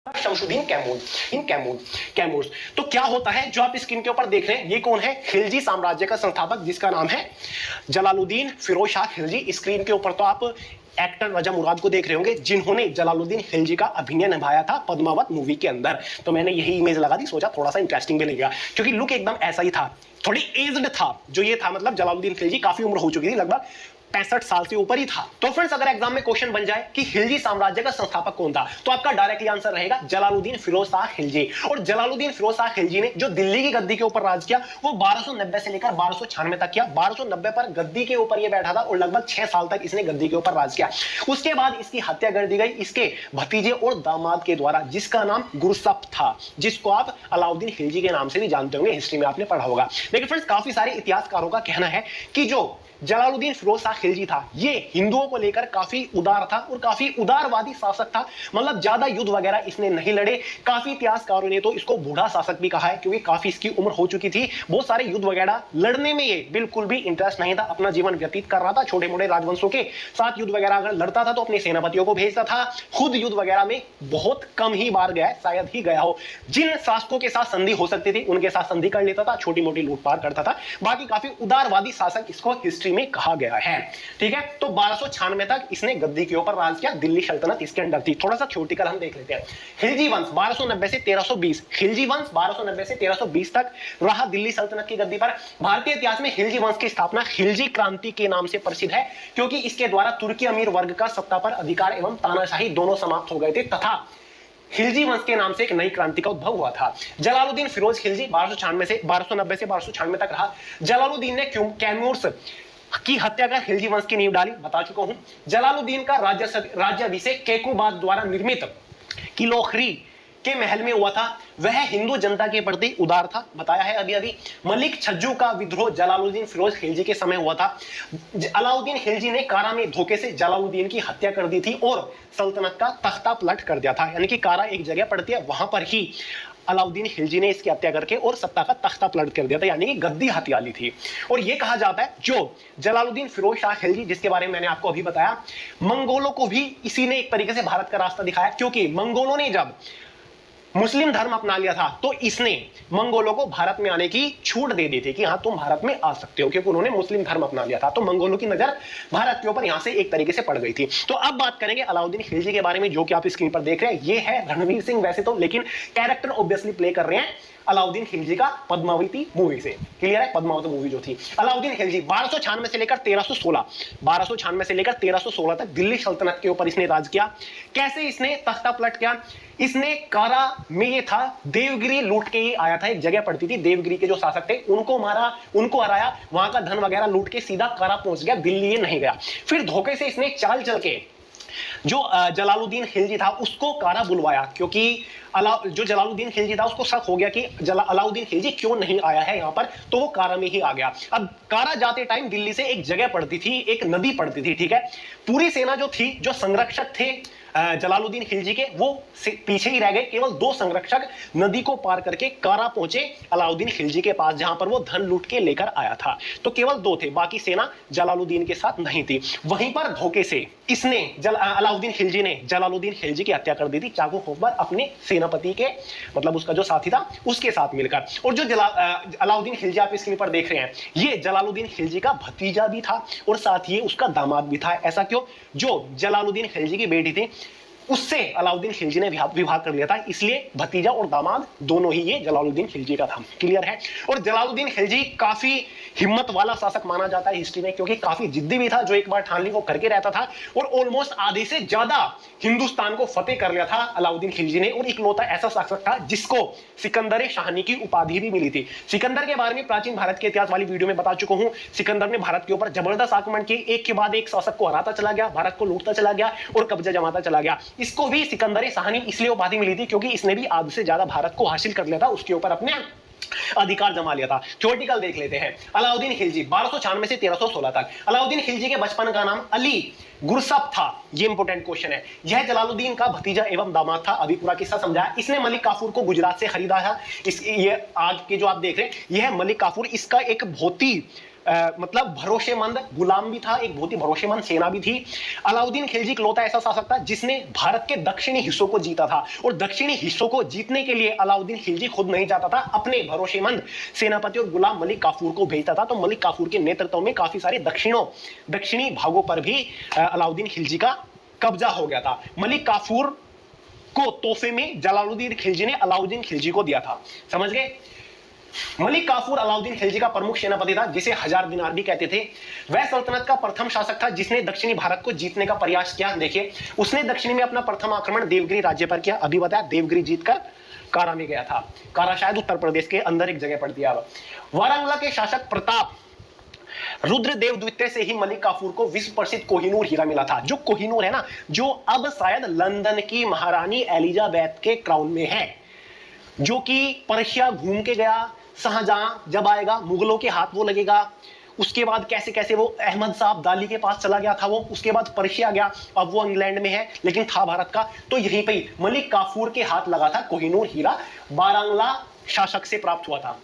शमशुद्दीन कैमूर। तो क्या होता है जो आप स्क्रीन के ऊपर देख रहे हैं, ये कौन है? खिलजी साम्राज्य का संस्थापक जिसका नाम है जलालुद्दीन फिरोज शाह खिलजी। स्क्रीन के ऊपर तो आप एक्टर रजा मुराद को देख रहे होंगे जिन्होंने जलालुद्दीन खिलजी का अभिनय निभाया था पद्मावत मूवी के अंदर। तो मैंने यही इमेज लगा दी, सोचा थोड़ा सा इंटरेस्टिंग भी लगेगा क्योंकि लुक एकदम ऐसा ही था, थोड़ी एज्ड था जो ये था, मतलब जलालुद्दीन खिलजी काफी उम्र हो चुकी थी, लगभग 65 साल से ऊपर ही था। तो फ्रेंड्स अगर एग्जाम में क्वेश्चन बन जाए कि खिलजी साम्राज्य का संस्थापक कौन था, तो आपका डायरेक्टली आंसर रहेगा जलालुद्दीन फिरोज शाह खिलजी। और जलालुद्दीन फिरोज शाह खिलजी ने जो दिल्ली की गद्दी के ऊपर राज किया वो 1290 से लेकर 1296 तक किया। 1290 पर गद्दी के ऊपर ये बैठा था और लगभग 6 साल तक इसने गद्दी के ऊपर राज किया। उसके बाद इसकी हत्या कर दी गई इसके भतीजे और दामाद के द्वारा, जिसका नाम गुरसप था, जिसको आप अलाउद्दीन खिलजी के नाम से भी जानते होंगे, हिस्ट्री में आपने पढ़ा होगा। लेकिन फ्रेंड्स काफी सारे इतिहासकारों का कहना है कि जो जलालुद्दीन फिरोज शाह खिलजी था ये हिंदुओं को लेकर काफी उदार था और काफी उदारवादी शासक था, मतलब ज्यादा युद्ध वगैरह इसने नहीं लड़े। काफी इतिहासकारों ने तो इसको बूढ़ा शासक भी कहा है क्योंकि काफी इसकी उम्र हो चुकी थी, बहुत सारे युद्ध वगैरह लड़ने में ये बिल्कुल भी इंटरेस्ट नहीं था, अपना जीवन व्यतीत कर रहा था, छोटे मोटे राजवंशों के साथ युद्ध वगैरह अगर लड़ता था तो अपने सेनापतियों को भेजता था, खुद युद्ध वगैरह में बहुत कम ही बार गया है, शायद ही गया हो। जिन शासकों के साथ संधि हो सकती थी उनके साथ संधि कर लेता था, छोटी मोटी लूटपाट करता था, बाकी काफी उदारवादी शासक इसको हिस्ट्री में कहा गया है। ठीक है, तो 1296 तक इसने गद्दी के ऊपर राज किया, दिल्ली सल्तनत इसके अंडर थी। थोड़ा सा थ्योरेटिकल हम देख लेते हैं। खिलजी वंश 1290 से 1320, खिलजी वंश 1290 से 1320 तक रहा दिल्ली सल्तनत की गद्दी पर। भारतीय इतिहास में खिलजी वंश की स्थापना खिलजी क्रांति के नाम से प्रसिद्ध है क्योंकि इसके द्वारा तुर्की अमीर वर्ग का सत्ता पर अधिकार एवं तानाशाही दोनों समाप्त हो गए थे तथा खिलजी वंश के नाम से एक नई क्रांति का उद्भव हुआ था। जलालुद्दीन फिरोज खिलजी 1290 से 1296 तक रहा। जलालुद्दीन ने कैमूर की हत्या कर खिलजी वंश की नींव डाली, बता चुका हूं। जलालुद्दीन का राज्याभिषेक केकुबाद द्वारा निर्मित किलोखरी के महल में हुआ था। वह हिंदू जनता के प्रति उदार था, बताया है अभी। मलिक छज्जू का विद्रोह जलालुद्दीन फिरोज खिलजी के समय हुआ था। अलाउद्दीन खिलजी ने कारा में धोखे से जलालुद्दीन की हत्या कर दी थी और सल्तनत का तख्ता पलट कर दिया था, यानी कि कारा एक जगह पड़ती है, वहां पर ही अलाउद्दीन खिलजी ने इसकी हत्या करके और सत्ता का तख्ता पलट कर दिया था, यानी कि गद्दी हत्या ली थी। और यह कहा जाता है जो जलालुद्दीन फिरोज शाह खिलजी, जिसके बारे में मैंने आपको अभी बताया, मंगोलों को भी इसी ने एक तरीके से भारत का रास्ता दिखाया, क्योंकि मंगोलों ने जब मुस्लिम धर्म अपना लिया था तो इसने मंगोलों को भारत में आने की छूट दे दी थी कि हाँ तुम भारत में आ सकते हो, क्योंकि उन्होंने मुस्लिम धर्म अपना लिया था। तो मंगोलों की नजर भारत के ऊपर यहां से एक तरीके से पड़ गई थी। तो अब बात करेंगे अलाउद्दीन खिलजी के बारे में, जो कि आप स्क्रीन पर देख रहे हैं। ये है रणवीर सिंह वैसे तो, लेकिन कैरेक्टर ऑब्वियसली प्ले कर रहे हैं अलाउद्दीन खिलजी का पद्मावती मूवी से। क्लियर है, पद्मावती मूवी जो थी। अलाउद्दीन खिलजी 1296 से लेकर 1316 तक दिल्ली सल्तनत के ऊपर इसने राज किया। कैसे इसने तख्ता पलट किया? इसने कारा में ये था, देवगिरी लूट के ही आया था, एक जगह पड़ती थी, देवगिरी के जो शासक थे उनको मारा, उनको हराया, वहां का धन वगैरह लूट के सीधा कारा पहुंच गया, दिल्ली ये नहीं गया। फिर धोखे से इसने चाल चल के जो जलालुद्दीन खिलजी था उसको कारा बुलवाया, क्योंकि जो जलालुद्दीन खिलजी था उसको शक हो गया कि अलाउद्दीन खिलजी क्यों नहीं आया है यहाँ पर, तो वो कारा में ही आ गया। अब कारा जाते टाइम दिल्ली से एक जगह पड़ती थी, एक नदी पड़ती थी, ठीक है। पूरी सेना जो थी, जो संरक्षक थे जलालुद्दीन खिलजी के, वो पीछे ही रह गए। केवल 2 संरक्षक नदी को पार करके कारा पहुंचे अलाउद्दीन खिलजी के पास, जहां पर वो धन लूट के लेकर आया था। तो केवल 2 थे, बाकी सेना जलालुद्दीन के साथ नहीं थी। वहीं पर धोखे से इसने अलाउद्दीन खिलजी ने जलालुद्दीन खिलजी की हत्या कर दी थी चाकू घोंपकर अपने सेनापति के, मतलब उसका जो साथी था उसके साथ मिलकर। और जो अलाउद्दीन खिलजी आप स्क्रीन पर देख रहे हैं, ये जलालुद्दीन खिलजी का भतीजा भी था और साथ ही उसका दामाद भी था। ऐसा क्यों? जो जलालुद्दीन खिलजी की बेटी थी उससे अलाउद्दीन खिलजी ने विवाह कर लिया था, इसलिए भतीजा और दामाद दोनों ही ये जलालुद्दीन खिलजी का था। क्लियर है। और जलालुद्दीन खिलजी काफी हिम्मत वाला शासक माना जाता है हिस्ट्री में, क्योंकि काफी जिद्दी भी था, जो एक बार ठान ली वो करके रहता था। और ऑलमोस्ट आधे से ज्यादा हिंदुस्तान को फतेह कर लिया था अलाउद्दीन खिलजी ने, और इकलौता ऐसा शासक था जिसको सिकंदर शाहनी की उपाधि भी मिली थी। सिकंदर के बारे में प्राचीन भारत के इतिहास वाली वीडियो में बता चुका हूं। सिकंदर ने भारत के ऊपर जबरदस्त आक्रमण किए, एक के बाद एक शासक को हराता चला गया, भारत को लूटता चला गया और कब्जा जमाता चला गया। इसको भी सिकंदर शाहनी इसलिए उपाधि मिली थी क्योंकि इसने भी आधे से ज्यादा भारत को हासिल कर लिया था, उसके ऊपर अपने अधिकार जमा लिया था। थ्योरेटिकल देख लेते हैं। अलाउद्दीन खिलजी 1296 से 1316 तक। अलाउद्दीन खिलजी के बचपन का नाम अली गुरसप था। यह इंपॉर्टेंट क्वेश्चन है। यह जलालुद्दीन का भतीजा एवं दामाद था। अभी पूरा किस्सा समझाया। इसने मलिक काफूर को गुजरात से खरीदा था। ये आज के जो आप देख रहे हैं, यह है मलिक काफूर। इसका एक बहुत ही मतलब भरोसेमंद गुलाम भी था, एक बहुत ही भरोसेमंद सेना भी थी। अलाउद्दीन खिलजी इकलौता ऐसा शासक था जिसने भारत के दक्षिणी हिस्सों को जीता था, और दक्षिणी हिस्सों को जीतने के लिए अलाउद्दीन खिलजी खुद नहीं जाता था, अपने भरोसेमंद सेनापति और गुलाम मलिक काफूर को भेजता था। तो मलिक काफूर के नेतृत्व में काफी सारे दक्षिणी भागों पर भी अलाउद्दीन खिलजी का कब्जा हो गया था। मलिक काफूर को तोहफे में जलालुद्दीन खिलजी ने अलाउद्दीन खिलजी को दिया था। समझ गए? मलिक काफूर अलाउद्दीन खिलजी का प्रमुख सेनापति था, जिसे 1000 दिनार भी कहते थे। वह सल्तनत का प्रथम शासक था जिसने दक्षिणी भारत को जीतने का प्रयास किया। देखिए, उसने दक्षिणी में अपना प्रथम आक्रमण देवगिरी राज्य पर किया। अभी बताया, देवगिरी जीतकर कारा में गया था। कारा शायद उत्तर प्रदेश के अंदर एक जगह पड़ती है। वारंगला के शासक प्रताप रुद्रदेव द्वितीय से ही मलिक काफूर को विश्व प्रसिद्ध कोहिनूर हीरा मिला था। जो कोहिनूर है ना, जो अब शायद लंदन की महारानी एलिजाबेथ के क्राउन में है, जो कि पर्शिया घूम के गया। शाहजहां जब आएगा, मुगलों के हाथ वो लगेगा। उसके बाद कैसे कैसे वो अहमद साहब अब्दाली के पास चला गया था वो, उसके बाद पर्शिया गया, अब वो इंग्लैंड में है लेकिन था भारत का। तो यहीं पे मलिक काफूर के हाथ लगा था कोहिनूर हीरा, बारांगला शासक से प्राप्त हुआ था।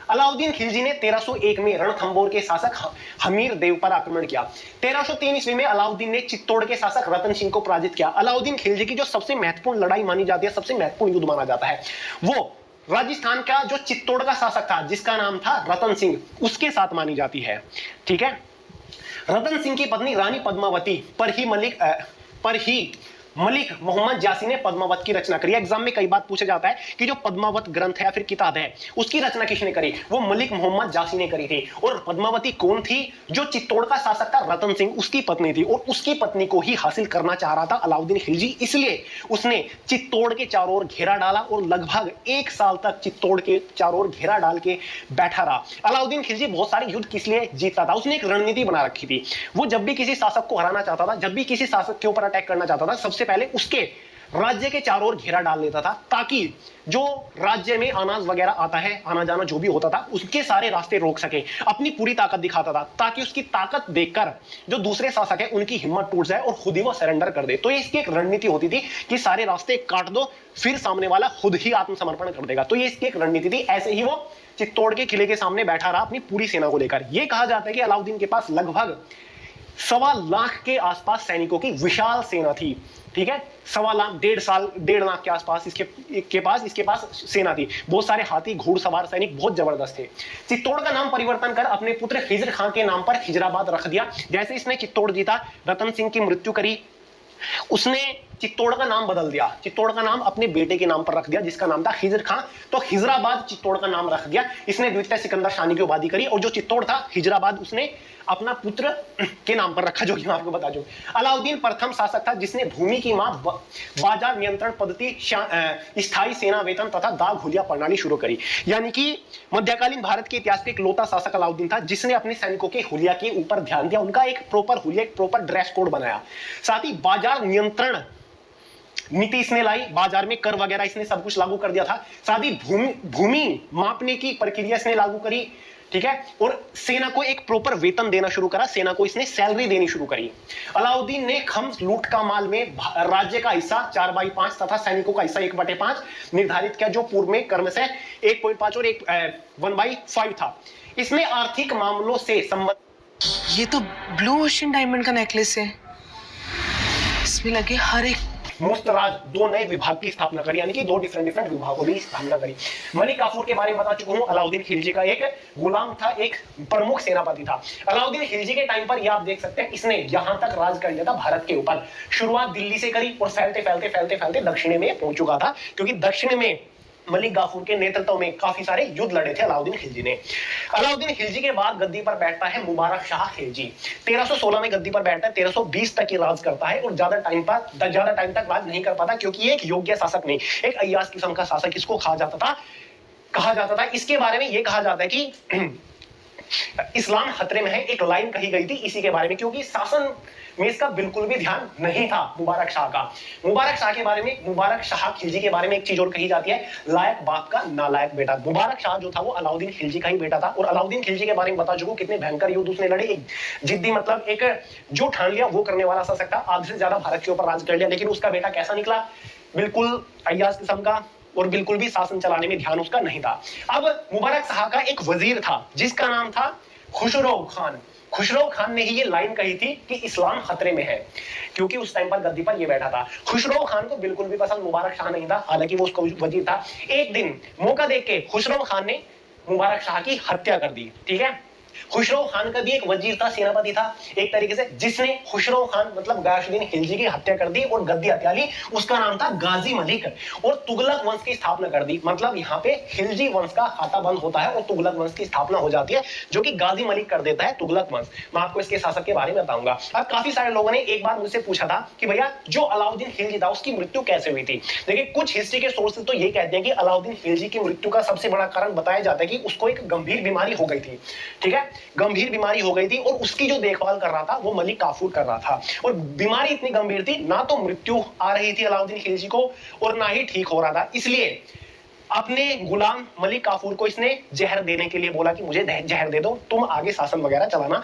अलाउद्दीन खिलजी ने 1301 में रणथंबोर के शासक हमीर देव पर आक्रमण किया। 1303 ईस्वी में अलाउद्दीन ने चित्तौड़ के शासक रतन सिंह को पराजित किया। अलाउद्दीन खिलजी की जो सबसे महत्वपूर्ण लड़ाई मानी जाती है, सबसे महत्वपूर्ण युद्ध माना जाता है, वो राजस्थान का जो चित्तौड़ का शासक था जिसका नाम था रतन सिंह, उसके साथ मानी जाती है। ठीक है? रतन सिंह की पत्नी रानी पद्मावती पर ही मलिक मोहम्मद जासी ने पद्मावत की रचना करी। एग्जाम में कई बार पूछा जाता है कि जो पद्मावत ग्रंथ है या फिर किताब है, उसकी रचना किसने करी? वो मलिक मोहम्मद जासी ने करी थी। और पद्मावती कौन थी? जो चित्तौड़ का शासक था रतन सिंह, उसकी पत्नी थी, और उसकी पत्नी को ही हासिल करना चाह रहा था अलाउद्दीन खिलजी। इसलिए उसने चित्तौड़ के चारों ओर घेरा डाला और लगभग 1 साल तक चित्तौड़ के चारों ओर घेरा डाल के बैठा रहा। अलाउद्दीन खिलजी बहुत सारे युद्ध किस लिए जीतता था? उसने एक रणनीति बना रखी थी। वो जब भी किसी शासक को हराना चाहता था, जब भी किसी शासक के ऊपर अटैक करना चाहता था, सबसे पहले उसके राज्य के चारों ओर घेरा डाल लेता था, ताकि जो राज्य में अनाज वगैरह आता है, आना जाना जो भी होता था, उसके सारे रास्ते रोक सके। अपनी पूरी ताकत दिखाता था, ताकि उसकी ताकत देखकर जो दूसरे शासक है उनकी हिम्मत टूट जाए और खुद ही वो सरेंडर कर दे। तो ये इसकी एक रणनीति होती थी कि सारे रास्ते काट दो, फिर सामने वाला खुद ही आत्मसमर्पण कर देगा। तो ये इसकी एक रणनीति थी। ऐसे ही वो चित्तौड़ के किले के सामने बैठा रहा अपनी पूरी सेना को लेकर। यह कहा जाता है कि अलाउद्दीन के पास लगभग 1.25 लाख के आसपास सैनिकों की विशाल सेना थी। ठीक है? 1.25 लाख, 1.5 लाख के आसपास इसके पास सेना थी। बहुत सारे हाथी, घुड़सवार सैनिक बहुत जबरदस्त थे। चित्तौड़ का नाम परिवर्तन कर अपने पुत्र खिजर खां के नाम पर खिजराबाद रख दिया। जैसे इसने चित्तौड़ जीता, रतन सिंह की मृत्यु करी, उसने चित्तौड़ का नाम बदल दिया। चित्तौड़ का नाम अपने बेटे के नाम पर रख दिया जिसका नाम था खिजर खां। तो खिजराबाद चित्तौड़ का नाम रख दिया। इसने द्वितीय सिकंदर शाही की उपाधि करी, और जो चित्तौड़ था, खिजराबाद, उसने अपना पुत्र के नाम पर रखा, जो कि मैं आपको बता दूं। अलाउद्दीन प्रथम शासक था जिसने भूमि की मां, बाजार नियंत्रण पद्धति, स्थायी सेना वेतन तथा दाग हुलिया प्रणाली शुरू करी। यानी कि मध्यकालीन भारत के इतिहास के इकलौता शासक अलाउद्दीन था जिसने अपने सैनिकों के हुलिया के ऊपर ध्यान दिया, उनका एक प्रॉपर हुलिया, एक प्रॉपर ड्रेस कोड बनाया। साथ ही बाजार नियंत्रण नीति इसने लाई, बाजार में कर वगैरह इसने सब कुछ लागू कर दिया था। साथ ही भूमि मापने की प्रक्रिया इसने लागू करी। ठीक है? और सेना को एक प्रॉपर वेतन देना शुरू करा, सेना को इसने सैलरी देनी शुरू करी। अलाउद्दीन ने खम्स, लूट का माल में राज्य का हिस्सा 4/5 तथा सैनिकों का हिस्सा 1/5 निर्धारित किया, जो पूर्व में क्रमशः 1.5 और 1/5 था। इसने आर्थिक मामलों से संबंधित, ये तो ब्लू ओशन डायमंड का नेकलेस है, इसमें लगे हर एक मुस्तराज 2 नए विभाग की स्थापना करी, यानी कि 2 डिफरेंट विभागों की स्थापना करी। मलिक काफूर के बारे में बता चुका हूं। अलाउद्दीन खिलजी का एक गुलाम था, एक प्रमुख सेनापति था। अलाउद्दीन खिलजी के टाइम पर, ये आप देख सकते हैं, इसने यहां तक राज कर लिया था भारत के ऊपर। शुरुआत दिल्ली से करी और फैलते दक्षिण में पहुंच चुका था, क्योंकि दक्षिण में मलिक काफूर के नेतृत्व में काफी सारे युद्ध लड़े थे अलाउद्दीन खिलजी ने। अलाउद्दीन खिलजी के बाद गद्दी पर बैठता है मुबारक शाह खिलजी। 1316 में गद्दी पर बैठता है, 1320 तक ये राज करता है, और ज्यादा टाइम तक राज नहीं कर पाता, क्योंकि ये एक योग्य शासक नहीं, एक अय्याश किस्म का शासक इसको कहा जाता था। इसके बारे में यह कहा जाता है कि इस्लाम खतरे में है, एक लाइन कही गई थी इसी के बारे में, क्योंकि शासन में इसका बिल्कुल भी ध्यान नहीं था मुबारक शाह का। मुबारक शाह के बारे में, मुबारक शाह खिलजी के बारे में एक चीज और कही जाती है, लायक बाप का नालायक बेटा। मुबारक शाह जो था वो अलाउद्दीन खिलजी का ही बेटा था, और अलाउद्दीन खिलजी के बारे में बता चुका हूं कितने भयंकर युद्ध उसने लड़े। एक जिद्दी, मतलब एक जो ठान लिया वो करने वाला शासक था, आधे से ज्यादा भारत के ऊपर राज कर लिया। लेकिन उसका बेटा कैसा निकला? बिल्कुल अय्याश किस्म का, और बिल्कुल भी शासन चलाने में ध्यान उसका नहीं था। अब मुबारक शाह का एक वजीर था जिसका नाम था खुसरो खान ने ही ये लाइन कही थी कि इस्लाम खतरे में है, क्योंकि उस टाइम पर गद्दी पर ये बैठा था। खुसरो खान को बिल्कुल भी पसंद मुबारक शाह नहीं था, हालांकि वो उसका वजीर था। एक दिन मौका देख के खुसरो खान ने मुबारक शाह की हत्या कर दी। ठीक है, खुसरो खान का भी एक वजीर था, सेनापति था एक तरीके से, जिसने खुसरो खान मतलब गयासुद्दीन खिलजी की हत्या कर दी और गद्दी हत्या ली। उसका नाम था गाजी मलिक, और तुगलक वंश की स्थापना कर दी। मतलब यहाँ पे खिलजी वंश का खाता बंद होता है और तुगलक वंश की स्थापना हो जाती है, जो कि गाजी मलिक कर देता है तुगलक वंश। मैं आपको इसके शासक के बारे में बताऊंगा। अब काफी सारे लोगों ने एक बार मुझसे पूछा था कि भैया जो अलाउद्दीन खिलजी था उसकी मृत्यु कैसे हुई थी। देखिए, कुछ हिस्ट्री के सोर्सेज तो ये कहते हैं कि अलाउद्दीन खिलजी की मृत्यु का सबसे बड़ा कारण बताया जाता है कि उसको एक गंभीर बीमारी हो गई थी। ठीक है, गंभीर बीमारी हो गई थी और उसकी जो देखभाल कर रहा था वो मलिक काफूर कर रहा था, और बीमारी इतनी गंभीर थी, ना तो मृत्यु आ रही थी अलाउद्दीन खिलजी को और ना ही ठीक हो रहा था। इसलिए अपने गुलाम मलिक काफूर को इसने जहर देने के लिए बोला कि मुझे जहर दे दो, तुम आगे शासन वगैरह चलाना।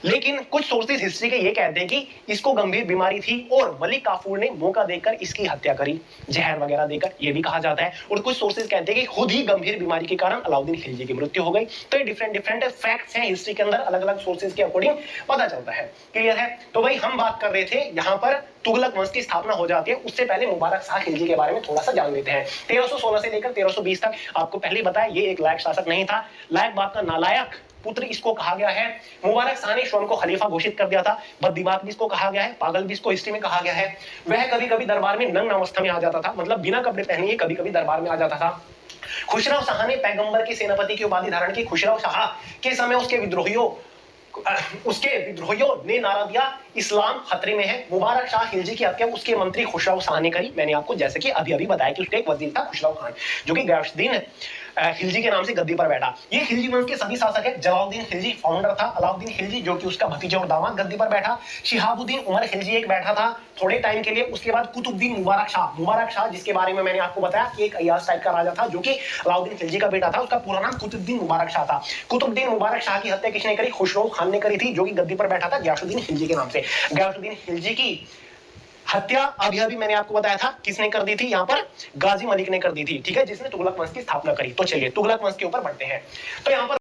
लेकिन कुछ सोर्सेज हिस्ट्री के ये कहते हैं कि इसको गंभीर बीमारी थी और मलिक काफूर ने मौका देकर इसकी हत्या करी, जहर वगैरह देकर, ये भी कहा जाता है। और कुछ सोर्सेज कहते हैं कि खुद ही गंभीर बीमारी के कारण अलाउद्दीन खिलजी की मृत्यु हो गई। तो ये डिफरेंट फैक्ट्स हैं हिस्ट्री के अंदर, अलग अलग सोर्सेज के अकॉर्डिंग पता चलता है। क्लियर है? तो भाई हम बात कर रहे थे यहाँ पर तुगलक वंश की स्थापना हो जाती है, उससे पहले मुबारक शाह खिलजी के बारे में थोड़ा सा जान लेते हैं। 1316 से लेकर 1320 तक आपको पहले बताया ये एक लायक शासक नहीं था, लायक बाप का नालायक पुत्र इसको कहा गया है। मुबारक शाह ने स्वयं को खलीफा घोषित कर दिया था, बद्दिबात भी इसको कहा गया है, पागल भी इसको हिस्ट्री में कहा गया है। वह कभी कभी दरबार में नग्न अवस्था में आ जाता था, मतलब बिना कपड़े पहने ही कभी कभी दरबार में आ जाता था। खुसरो शाह ने पैगंबर के सेनापति की उपाधि धारण की। खुसरो शाह के समय उसके विद्रोहियों ने नारा दिया इस्लाम खतरे में है। मुबारक शाह खिलजी की हत्या उसके मंत्री खुसरो शाह ने करी। मैंने आपको जैसे कि अभी बताया कि उसका एक वजीर था खुसरो खान, जो कि गयासुद्दीन खिलजी के नाम से गद्दी पर बैठा। ये खिलजी वंश के सभी शासक है। जलालुद्दीन खिलजी फाउंडर था, अलाउद्दीन खिलजी जो कि उसका भतीजा और दामाद गद्दी पर बैठा। शिहाबुद्दीन उमर खिलजी एक बैठा था थोड़े टाइम के लिए। उसके बाद कुतुबुद्दीन मुबारक शाह जिसके बारे में मैंने आपको बताया कि एक अय्याज टाइप का राजा था, जो कि अलाउद्दीन खिलजी का बेटा था। उसका पूरा नाम कुतुबुद्दीन मुबारक शाह था। कुतुबुद्दीन मुबारक शाह की हत्या किसने करी? खुसरो खान ने करी थी, जो कि गद्दी पर बैठा था गयासुद्दीन खिलजी के नाम से। गयासुद्दीन खिलजी की हत्या अभी मैंने आपको बताया था किसने कर दी थी, यहाँ पर गाजी मलिक ने कर दी थी। ठीक है, जिसने तुगलक वंश की स्थापना करी। तो चलिए तुगलक वंश के ऊपर बढ़ते हैं। तो यहाँ पर